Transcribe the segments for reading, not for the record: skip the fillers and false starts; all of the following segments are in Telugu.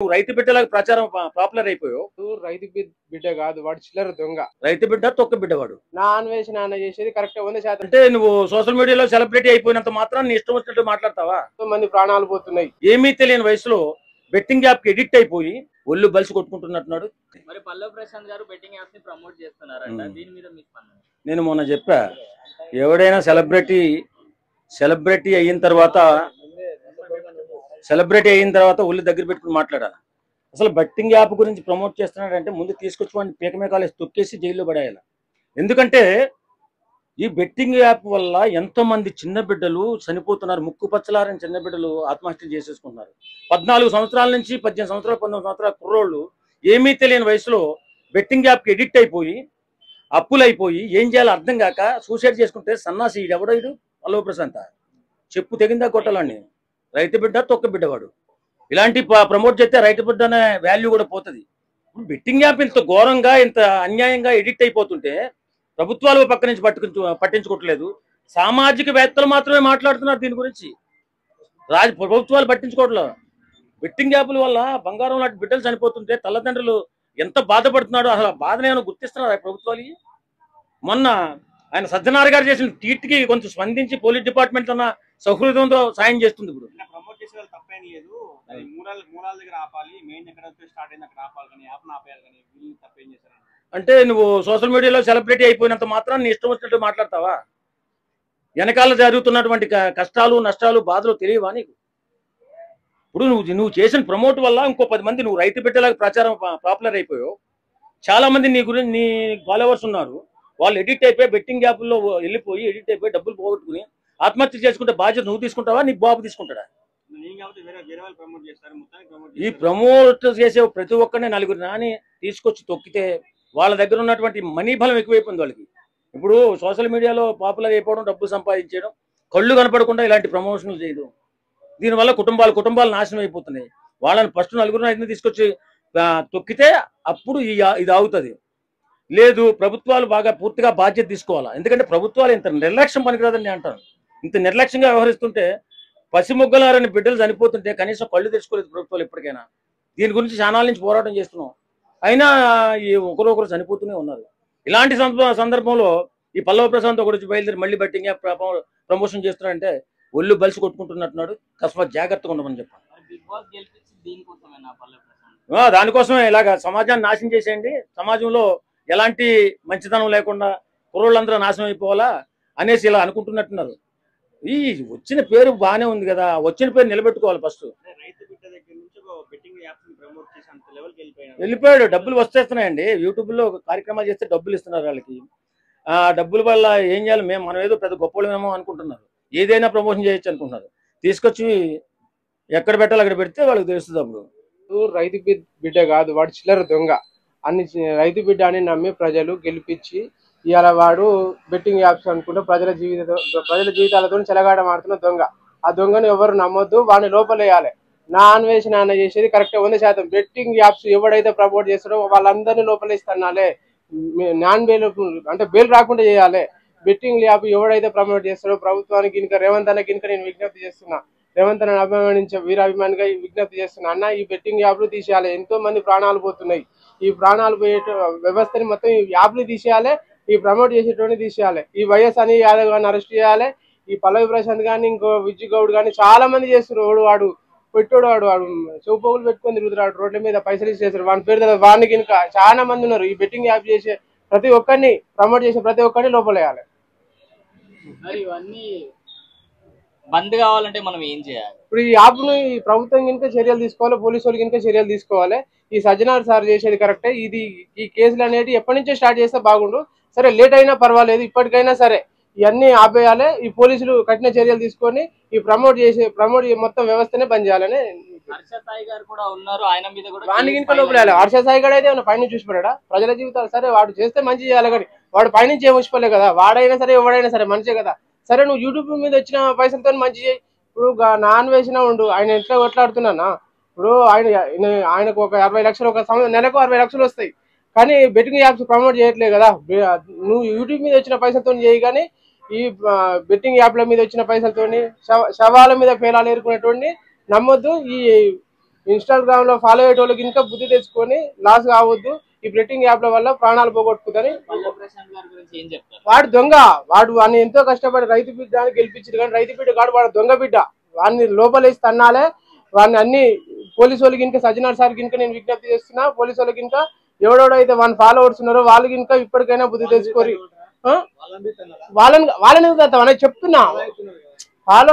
నువ్వు రైతు బిడ్డలకు ప్రచారం పాపులర్ అయిపోయావు. రైతు బిడ్డ కాదు, వాడు చిల్లర దొంగ. రైతు బిడ్డ తొక్క బిడ్డ వాడు. నా అన్వేషణ నాన్న చేసేది కరెక్ట్ 100%. అంటే నువ్వు సోషల్ మీడియాలో సెలబ్రిటీ అయిపోయినంత మాత్రం నీ ఇష్టం వచ్చినట్టు మాట్లాడతావా? మంది ప్రాణాలు పోతున్నాయి. ఏమీ తెలియని వయసులో బెట్టింగ్ యాప్ కి ఎడిక్ట్ అయిపోయి ఒళ్ళు బలిసి కొట్టుకుంటున్నట్టున్నాడు. మరి పల్లవి ప్రశాంత్ గారు బెట్టింగ్ యాప్స్ ని ప్రమోట్ చేస్తున్నారంట, దీని మీద మీ స్పందన? నేను మొన్న చెప్పా, ఎవడైనా సెలబ్రిటీ అయిన తర్వాత ఒళ్ళు దగ్గర పెట్టుకుని మాట్లాడాలి. అసలు బెట్టింగ్ యాప్ గురించి ప్రమోట్ చేస్తున్నాడంటే ముందు తీసుకొచ్చి వాడిని పీకమేకాలేసి తొక్కేసి జైల్లో పడేయాలి. ఎందుకంటే ఈ బెట్టింగ్ యాప్ వల్ల ఎంతో మంది చిన్న బిడ్డలు చనిపోతున్నారు. ముక్కు పచ్చలారని చిన్న బిడ్డలు ఆత్మహత్య చేసేసుకుంటున్నారు. 14 సంవత్సరాల నుంచి 18 సంవత్సరాలు 19 సంవత్సరాల కుర్రోళ్ళు ఏమీ తెలియని వయసులో బెట్టింగ్ యాప్కి ఎడిక్ట్ అయిపోయి అప్పులైపోయి ఏం చేయాలో అర్థం కాక సూసైడ్ చేసుకుంటే సన్నాసి ఎవడైడు పల్లవి ప్రశాంత్ చెప్పు తెగిందా కొట్టాలని. రైతు బిడ్డ తొక్క బిడ్డవాడు. ఇలాంటి ప్రమోట్ చేస్తే రైతు బిడ్డ అనే వాల్యూ కూడా పోతుంది. బెట్టింగ్ యాప్ ఇంత ఘోరంగా ఇంత అన్యాయంగా ఎడిక్ట్ అయిపోతుంటే ప్రభుత్వాలు పక్క నుంచి పట్టించుకోవట్లేదు. సామాజిక వేత్తలు మాత్రమే మాట్లాడుతున్నారు దీని గురించి. ప్రభుత్వాలు పట్టించుకోవట్లేదు. బెట్టింగ్ యాప్ల వల్ల బంగారం లాంటి బిడ్డలు చనిపోతుంటే తల్లిదండ్రులు ఎంత బాధపడుతున్నాడో అసలు బాధనేమో గుర్తిస్తున్నారు ప్రభుత్వాలు. మొన్న ఆయన సజ్జనార్ గారు చేసిన ట్వీట్కి కొంచెం స్పందించి పోలీస్ డిపార్ట్మెంట్ అన్న సౌహృదంతో సాయం చేస్తుంది. ఇప్పుడు ప్రమోట్ చేసే వాళ్ళు తప్పేం లేదు, మూలాల దగ్గర ఆపాలి, మెయిన్ ఎక్కడ స్టార్ట్ అయింది అక్కడ ఆపాలి, కానీ యాప్ను ఆపేయాలి, కానీ వీళ్ళు తప్పేం చేశారు అంటే నువ్వు సోషల్ మీడియాలో సెలబ్రిటీ అయిపోయినంత మాత్రం నీ ఇష్టం వచ్చినట్టు మాట్లాడతావా? వెనకాల జరుగుతున్నటువంటి కష్టాలు నష్టాలు బాధలు తెలియవా నీకు? ఇప్పుడు నువ్వు చేసిన ప్రమోట్ వల్ల ఇంకో 10 మంది నువ్వు రైతు బిడ్డలకు ప్రచారం పాపులర్ అయిపోయావు. చాలా మంది నీ గురించి నీ ఫాలోవర్స్ ఉన్నారు. వాళ్ళు ఎడిక్ట్ అయిపోయి బెట్టింగ్ యాప్లో వెళ్ళిపోయి ఎడిక్ట్ అయిపోయి డబ్బులు పోగొట్టుకుని ఆత్మహత్య చేసుకుంటే బాధ్యత నువ్వు తీసుకుంటావా, నీ బాబు తీసుకుంటాడా? ఈ ప్రమోట్ చేసే ప్రతి ఒక్కరిని నలుగురు నాని తీసుకొచ్చి తొక్కితే వాళ్ళ దగ్గర ఉన్నటువంటి మనీ బలం ఎక్కువైపోయింది వాళ్ళకి. ఇప్పుడు సోషల్ మీడియాలో పాపులర్ అయిపోవడం, డబ్బు సంపాదించడం, కళ్ళు కనపడకుండా ఇలాంటి ప్రమోషన్లు చేయడం, దీనివల్ల కుటుంబాలు నాశనం అయిపోతున్నాయి. వాళ్ళని ఫస్ట్ నలుగురు ఐదుని తీసుకొచ్చి తొక్కితే అప్పుడు ఇది ఆగుతుంది. లేదు, ప్రభుత్వాలు పూర్తిగా బాధ్యత తీసుకోవాలా. ఎందుకంటే ప్రభుత్వాలు ఇంత నిర్లక్ష్యం పనికిరాదని అంటాను. ఇంత నిర్లక్ష్యంగా వ్యవహరిస్తుంటే పసిమొగ్గలారని బిడ్డలు చనిపోతుంటే కనీసం కళ్ళు తెచ్చుకోలేదు ప్రభుత్వాలు ఎప్పటికైనా. దీని గురించి చాలా నుంచి పోరాటం చేస్తున్నాం, అయినా ఈ ఒకరొకరు చనిపోతూనే ఉన్నారు. ఇలాంటి సందర్భంలో ఈ పల్లవి ప్రశాంత్ గురించి బయలుదేరి మళ్ళీ బెట్టింగ్ యాప్ ప్రమోషన్ చేస్తున్నాడంటే ఒళ్ళు బలిసి కొట్టుకుంటున్నట్టున్నాడు. అకస్మాత్ జాగ్రత్తగా ఉండమని చెప్పాను. దానికోసమే ఇలాగా సమాజాన్ని నాశనం చేసేయండి, సమాజంలో ఎలాంటి మంచితనం లేకుండా కుర్రోళ్ళందరూ నాశనం అయిపోవాలా అనేసి ఇలా అనుకుంటున్నట్టున్నారు. ఈ వచ్చిన పేరు బాగానే ఉంది కదా, వచ్చిన పేరు నిలబెట్టుకోవాలి. ఫస్ట్ వెళ్ళిపోయాడు, డబ్బులు వచ్చేస్తున్నాయండి. యూట్యూబ్లో కార్యక్రమాలు చేస్తే డబ్బులు ఇస్తున్నారు వాళ్ళకి. ఆ డబ్బుల వల్ల ఏం చేయాలి, మనం ఏదో పెద్ద గొప్పలేమో అనుకుంటున్నారు. ఏదైనా ప్రమోషన్ చేయొచ్చు అనుకుంటున్నారు. తీసుకొచ్చి ఎక్కడ పెట్టాలి అక్కడ పెడితే వాళ్ళకి తెలుస్తుంది. అప్పుడు రైతు బిడ్డ కాదు, వాడు చిల్లర దొంగ. రైతు బిడ్డ అని నమ్మి ప్రజలు గెలిపించి ఇవాళ వాడు బెట్టింగ్ యాప్స్ అనుకుంటే ప్రజల జీవితాలతో చెలగాట మాడుతున్న దొంగ. ఆ దొంగను ఎవరు నమ్మొద్దు, వాడిని లోపలేయాలి. నా అన్వేషణ నాన్న చేసేది కరెక్ట్ 100%. బెట్టింగ్ యాప్స్ ఎవడైతే ప్రమోట్ చేస్తాడో వాళ్ళందరినీ లోపలేస్తున్నాలే. నాన్ బెయిల్ అంటే బెయిల్ రాకుండా చేయాలి. బెట్టింగ్ యాప్ ఎవడైతే ప్రమోట్ చేస్తాడో ప్రభుత్వానికి ఇంకా రేవంత్ అన్నకి ఇంకా నేను విజ్ఞప్తి చేస్తున్నా, రేవంత్ అన్న అభిమానించే వీరాభిమానిగా విజ్ఞప్తి చేస్తున్నా, అన్న ఈ బెట్టింగ్ యాప్లు తీసేయాలి. ఎంతో మంది ప్రాణాలు పోతున్నాయి. ఈ ప్రాణాలు పోయే వ్యవస్థని మొత్తం ఈ యాప్లు తీసేయాలి, ఈ ప్రమోట్ చేసేటువంటి తీసేయాలి. ఈ వైఎస్ అని యాదవ్ గారిని అరెస్ట్ చేయాలి. ఈ పల్లవి ప్రశాంత్ కానీ ఇంకో విజయ్ గౌడ్ కానీ చాలా మంది చేస్తున్నారు. వాడు చౌపోగులు పెట్టుకొని తిరుగుతున్నాడు రోడ్ల మీద, పైసలు చేస్తారు. వాడి పేరు తెలియదు. వాడికి ఇంకా చాలా మంది ఉన్నారు. ఈ బెట్టింగ్ యాప్ చేసే ప్రతి ఒక్కరిని ప్రమోట్ చేసే ప్రతి ఒక్కరిని లోపలేయాలి. మరి ఇవన్నీ బంద్ కావాలంటే మనం ఏం చేయాలి? ఇప్పుడు ఈ యాప్ను ఈ ప్రభుత్వం కనుక చర్యలు తీసుకోవాలి, పోలీసు వాళ్ళు కనుక చర్యలు తీసుకోవాలి. ఈ సజ్జనార్ సార్ చేసేది కరెక్టే. ఈ కేసులు అనేవి ఎప్పటి నుంచో స్టార్ట్ చేస్తే బాగుండు. సరే లేట్ అయినా పర్వాలేదు, ఇప్పటికైనా సరే ఇవన్నీ ఆపేయాలి. ఈ పోలీసులు కఠిన చర్యలు తీసుకొని ఈ ప్రమోట్ మొత్తం వ్యవస్థనే బంద్ చేయాలని. హర్ష సాయి గారు కూడా ఉన్నారు, ఆయన మీద కూడా వాడిని ఇంకా లోపలేయాలి. హర్ష సాయి గారు అయితే పైన చూసిపోయాడా? ప్రజల జీవితాలు సరే వాడు చేస్తే మంచి చేయాలి, కానీ వాడు పైనుంచి ఏం వచ్చిపోలే కదా. వాడైనా సరే ఎవడైనా సరే మంచిదే కదా. సరే నువ్వు యూట్యూబ్ మీద వచ్చిన పైసలతో మంచి చేయి. ఇప్పుడు నాన్ వేసినా ఉండు, ఆయన ఎట్లా కొట్లాడుతున్నానా? ఇప్పుడు ఆయనకు ఒక 60 లక్షలు, ఒక నెలకు 60 లక్షలు వస్తాయి, కానీ బెట్టింగ్ యాప్స్ ప్రమోట్ చేయట్లేదు కదా. నువ్వు యూట్యూబ్ మీద వచ్చిన పైసలతో చేయి, కానీ ఈ బెట్టింగ్ యాప్ల మీద వచ్చిన పైసలతో శవాల మీద పేలాలు ఏరుకునేటువంటి నమ్మొద్దు. ఈ ఇన్స్టాగ్రామ్ లో ఫాలో అయ్యేటోళ్ళకి ఇంకా బుద్ధి తెచ్చుకొని లాస్ కావద్దు, ఈ బెట్టింగ్ యాప్ల వల్ల ప్రాణాలు పోగొట్టుకుందని. పల్లె ప్రశాంత్ గారి గురించి ఏం చెప్తారు? వాడు దొంగ, వాడిని ఎంతో కష్టపడి రైతు బిడ్డ అని గెలిపించారు, కానీ రైతు బిడ్డ కాడు, వాడు దొంగ బిడ్డ. వాడిని లోపలేసి తన్నాలే. వాడిని అన్ని పోలీసు వాళ్ళకి ఇంకా సజ్జనార్ సార్కి ఇంకా నేను విజ్ఞప్తి చేస్తున్నా, పోలీసు వాళ్ళకి ఇంకా ఎవడెవడైతే వాళ్ళని ఫాలోవర్స్ ఉన్నారో వాళ్ళకి ఇంకా ఇప్పటికైనా బుద్ధి తెచ్చుకోరి. వాళ్ళని అనేది చెప్తున్నా, ఫాలో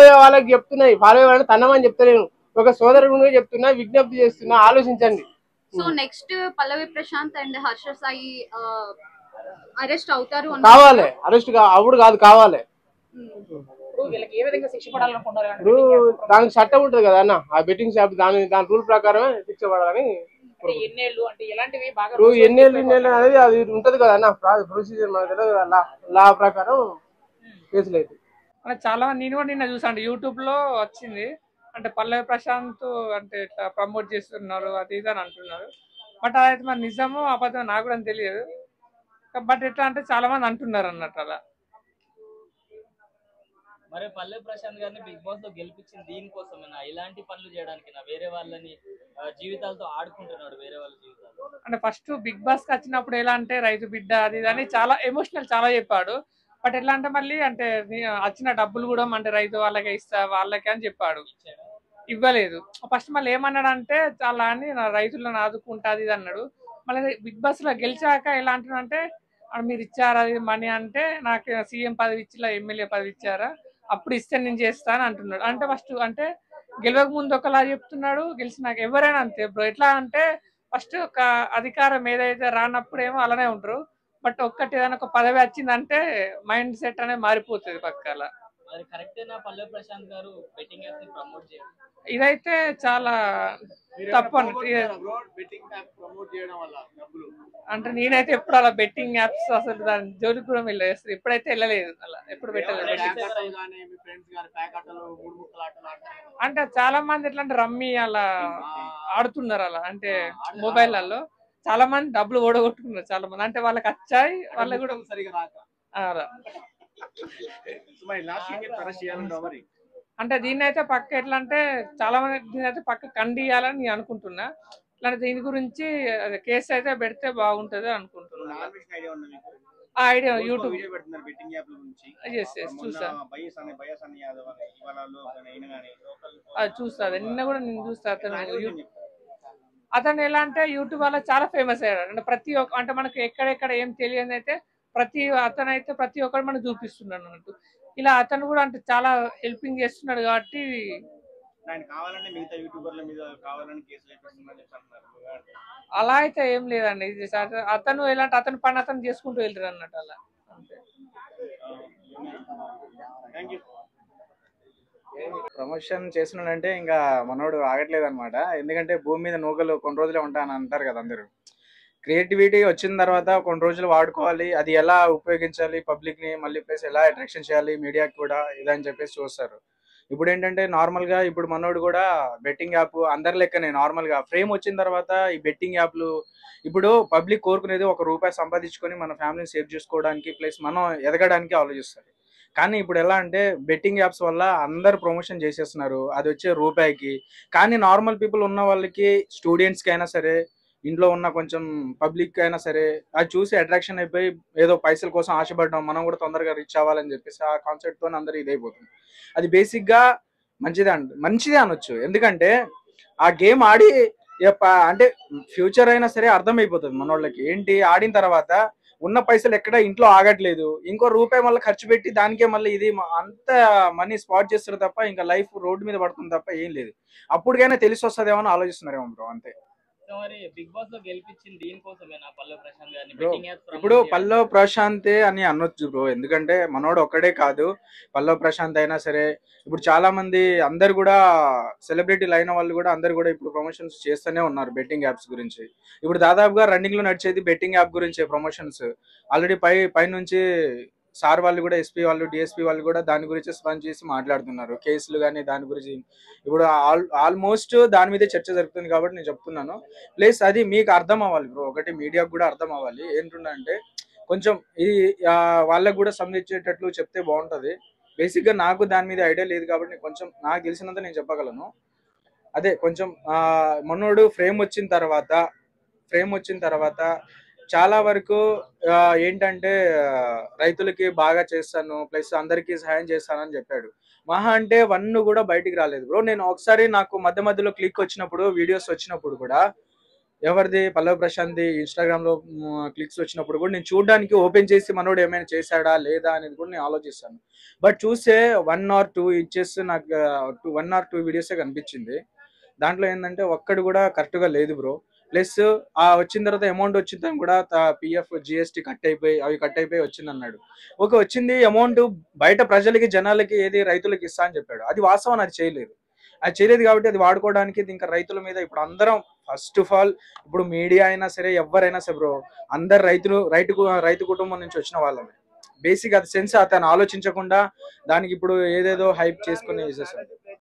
అయ్యే వాళ్ళకి చెప్తున్నాయి, ఫాలో అయ్యే వాళ్ళని తన్నమని చెప్తలేను, ఒక సోదరుడుగా చెప్తున్నా, విజ్ఞప్తి చేస్తున్నా, ఆలోచించండి. So next Pallavi Prashanth and Harsha Sai arrest అవుతారు కావాలి, అరెస్ట్ అప్పుడు కాదు కావాలి. ఇప్పుడు దానికి చట్టం ఉంటుంది కదా అన్న, ఆ బెట్టింగ్ షాప్ దాని రూల్ ప్రకారమే శిక్ష పడాలని. ఇప్పుడు ఎన్నేళ్ళు అనేది అది ఉంటది కదా అన్న, ప్రొసీజర్ మనకు తెలియదు కదా, లా ప్రకారం కేసులు అయితే. చాలా నేను కూడా నిన్న చూసాను యూట్యూబ్ లో వచ్చింది, అంటే పల్లవి ప్రశాంత్ అంటే ఇట్లా ప్రమోట్ చేస్తున్నారు అది ఇది అని అంటున్నారు. బట్ అదైతే మరి నిజమో అబద్ధం నాకు కూడా తెలియదు. బట్ ఎట్లా అంటే చాలా మంది అంటున్నారు అన్నట్టు అలా. మరి పల్లె ప్రశాంత్ గారిని బిగ్ బాస్ లో గెలిపించింది దీనికోసమేనా, ఇలాంటి పనులు చేయడానికి? వేరే వాళ్ళని జీవితాలతో ఆడుకుంటున్నాడు, వేరే వాళ్ళ జీవితాలు. అంటే ఫస్ట్ బిగ్ బాస్ కి వచ్చినప్పుడు ఎలా అంటే రైతు బిడ్డ అది ఇది అని చాలా ఎమోషనల్ చాలా చెప్పాడు. బట్ ఎట్లా అంటే మళ్ళీ అంటే వచ్చిన డబ్బులు కూడా అంటే రైతు వాళ్ళకే ఇస్తా వాళ్ళకే అని చెప్పాడు, ఇవ్వలేదు. ఫస్ట్ మళ్ళీ ఏమన్నాడు అంటే చాలా అని రైతులను ఆదుకుంటుంది ఇది అన్నాడు. మళ్ళీ బిగ్ బాస్ లో గెలిచాక ఎలా అంటున్నాడంటే మీరు ఇచ్చారా అది మనీ అంటే, నాకు సీఎం పదవి ఇచ్చిలా ఎమ్మెల్యే పదవి ఇచ్చారా, అప్పుడు ఇస్తే నేను చేస్తాను అంటున్నాడు. అంటే ఫస్ట్ అంటే గెలవక ముందు ఒకలా చెప్తున్నాడు, గెలిచినాక ఎవరైనా అంతే బ్రో. ఎట్లా అంటే ఫస్ట్ ఒక అధికారం ఏదైతే రానప్పుడేమో అలానే ఉంటారు, బట్ ఒక్కటి ఏదైనా ఒక పదవి వచ్చిందంటే మైండ్ సెట్ అనేది మారిపోతుంది పక్కల. మరి కరెక్టేనా పల్లె ప్రశాంత్ గారు బెట్టింగ్ యాప్స్ ని ప్రమోట్ చేయడం? ఇదైతే చాలా తప్పు అంటే నేనైతే ఎప్పుడు అలా బెట్టింగ్ యాప్స్ అసలు దాని జోలికి కూడా వెళ్ళలేదు, ఎప్పుడైతే వెళ్ళలేదు, అలా ఎప్పుడు పెట్టలేదు. అంటే చాలా మంది ఎట్లా అంటే రమ్మీ అలా ఆడుతున్నారు, అలా అంటే మొబైల్లో చాలా మంది డబ్బులు ఓడగొట్టుకున్నారు చాలా మంది. అంటే వాళ్ళకి వచ్చాయి, వాళ్ళకి కూడా అలా. అంటే దీన్ని అయితే పక్క ఎట్లా అంటే చాలా మంది దీని అయితే పక్క కండియాలని నేను అనుకుంటున్నా. ఇట్లాంటి దీని గురించి కేసు అయితే పెడితే బాగుంటది అనుకుంటున్నా. ఆ ఐడియా యూట్యూబ్ చూసా, అది చూస్తా, నిన్న కూడా నేను చూస్తా. అతను ఎలా అంటే యూట్యూబ్ వల్ల చాలా ఫేమస్ అయ్యాడు. అంటే ప్రతి ఒక్క అంటే మనకి ఎక్కడెక్కడ ఏం తెలియని అయితే అతనైతే ప్రతి ఒక్కరు మనం చూపిస్తున్నాడు అన్నట్టు. ఇలా అతను కూడా అంటే చాలా హెల్పింగ్ చేస్తున్నాడు కాబట్టి అలా అయితే ఏం లేదండి. అతను ఎలాంటి అతని పని అతను చేసుకుంటూ వెళ్తారు అన్నట్టు అలా అంతే. ప్రమోషన్ చేస్తున్నాడంటే ఇంకా మనోడు ఆగట్లేదు అనమాట. ఎందుకంటే భూమి మీద నూకలు కొన్ని రోజులే ఉంటాయని అంటారు కదా అందరూ. క్రియేటివిటీ వచ్చిన తర్వాత కొన్ని రోజులు వాడుకోవాలి, అది ఎలా ఉపయోగించాలి పబ్లిక్ ని, మళ్ళీ ప్లస్ ఎలా అట్రాక్షన్ చేయాలి మీడియాకి కూడా ఇదని చెప్పేసి చూస్తారు. ఇప్పుడు ఏంటంటే నార్మల్ గా ఇప్పుడు మనోడు కూడా బెట్టింగ్ యాప్ అందరి లెక్కనే నార్మల్ గా ఫ్రేమ్ వచ్చిన తర్వాత ఈ బెట్టింగ్ యాప్లు ఇప్పుడు పబ్లిక్ కోరుకునేది ₹1 సంపాదించుకొని మన ఫ్యామిలీని సేవ్ చేసుకోవడానికి ప్లస్ మనం ఎదగడానికి ఆలోచిస్తారు. కానీ ఇప్పుడు ఎలా అంటే బెట్టింగ్ యాప్స్ వల్ల అందరు ప్రమోషన్ చేసేస్తున్నారు, అది వచ్చే రూపాయికి. కానీ నార్మల్ పీపుల్ ఉన్న వాళ్ళకి, స్టూడెంట్స్కి అయినా సరే, ఇంట్లో ఉన్న కొంచెం పబ్లిక్ అయినా సరే అది చూసి అట్రాక్షన్ అయిపోయి ఏదో పైసల కోసం ఆశపడడం, మనం కూడా తొందరగా రీచ్ అవ్వాలని చెప్పేసి ఆ కాన్సెప్ట్తో అందరూ ఇదైపోతుంది. అది బేసిక్గా మంచిదే అనొచ్చు. ఎందుకంటే ఆ గేమ్ ఆడి అంటే ఫ్యూచర్ అయినా సరే అర్థమైపోతుంది మనోళ్ళకి. ఏంటి ఆడిన తర్వాత ఉన్న పైసలు ఎక్కడ ఇంట్లో ఆగట్లేదు, ఇంకో రూపాయి మళ్ళీ ఖర్చు పెట్టి దానికే మళ్ళీ ఇది అంత మనీ స్పాట్ చేస్తారు తప్ప ఇంకా లైఫ్ రోడ్డు మీద పడుతుంది తప్ప ఏం లేదు. అప్పటికైనా తెలిసి వస్తుందేమో అని ఆలోచిస్తున్నారేమో బ్రో, అంతే. బిగ్ బాస్ లో గెలిపించింది దీనికోసమేనా పల్లవి ప్రశాంత్ గారిని? ఇప్పుడు పల్లవి ప్రశాంత్ అని అనొచ్చు బ్రో, ఎందుకంటే మనోడు ఒక్కడే కాదు, పల్లవి ప్రశాంత్ అయినా సరే ఇప్పుడు చాలా మంది అందరు కూడా సెలబ్రిటీలు అయిన వాళ్ళు కూడా అందరు కూడా ఇప్పుడు ప్రమోషన్స్ చేస్తూనే ఉన్నారు బెట్టింగ్ యాప్స్ గురించి. ఇప్పుడు దాదాపుగా రన్నింగ్ లో నడిచేది బెట్టింగ్ యాప్ గురించే ప్రమోషన్స్. ఆల్రెడీ పై నుంచి సార్ వాళ్ళు కూడా, ఎస్పీ వాళ్ళు, డిఎస్పీ వాళ్ళు కూడా దాని గురించి స్పందన చేసి మాట్లాడుతున్నారు, కేసులు కానీ దాని గురించి. ఇప్పుడు ఆల్మోస్ట్ దాని మీదే చర్చ జరుగుతుంది కాబట్టి నేను చెప్తున్నాను. ప్లస్ అది మీకు అర్థం అవ్వాలి బ్రో, ఒకటి మీడియాకు కూడా అర్థం అవ్వాలి. ఏంటంటే కొంచెం ఈ వాళ్ళకు కూడా సంబంధించేటట్లు చెప్తే బాగుంటుంది. బేసిక్గా నాకు దాని మీద ఐడియా లేదు కాబట్టి కొంచెం నాకు తెలిసినంత నేను చెప్పగలను. అదే కొంచెం మనోడు ఫ్రేమ్ వచ్చిన తర్వాత చాలా వరకు ఏంటంటే రైతులకి బాగా చేస్తాను ప్లస్ అందరికీ సహాయం చేస్తానని చెప్పాడు. మహా అంటే 1 కూడా బయటికి రాలేదు బ్రో. నేను ఒకసారి నాకు మధ్యలో క్లిక్ వచ్చినప్పుడు, వీడియోస్ వచ్చినప్పుడు కూడా ఎవరిది పల్లవి ప్రశాంత్ది ఇన్స్టాగ్రామ్ లో క్లిక్స్ వచ్చినప్పుడు కూడా నేను చూడడానికి ఓపెన్ చేసి మనోడు ఏమైనా చేశాడా లేదా అనేది కూడా నేను ఆలోచిస్తాను. బట్ చూస్తే 1 or 2 ఇచ్చేసి నాకు 1 or 2 వీడియోసే కనిపించింది. దాంట్లో ఏంటంటే ఒక్కడు కూడా కరెక్ట్ గా లేదు బ్రో. ప్లస్ వచ్చిన తర్వాత అమౌంట్ వచ్చింది కూడా పిఎఫ్ జిఎస్టీ కట్ అయిపోయి వచ్చింది అన్నాడు. ఓకే, వచ్చింది అమౌంట్ బయట ప్రజలకి జనాలకి ఏది రైతులకి ఇస్తా అని చెప్పాడు. అది వాస్తవం, అది చేయలేదు కాబట్టి అది వాడుకోవడానికి ఇంకా రైతుల మీద ఇప్పుడు అందరం ఫస్ట్ ఆఫ్ ఆల్ ఇప్పుడు మీడియా అయినా సరే ఎవరైనా సరే బ్రో, అందరు రైతు కుటుంబం నుంచి వచ్చిన వాళ్ళమే. బేసిక్ అది సెన్స్ అతను ఆలోచించకుండా దానికి ఇప్పుడు ఏదేదో హైప్ చేసుకుని చేసేసాడు.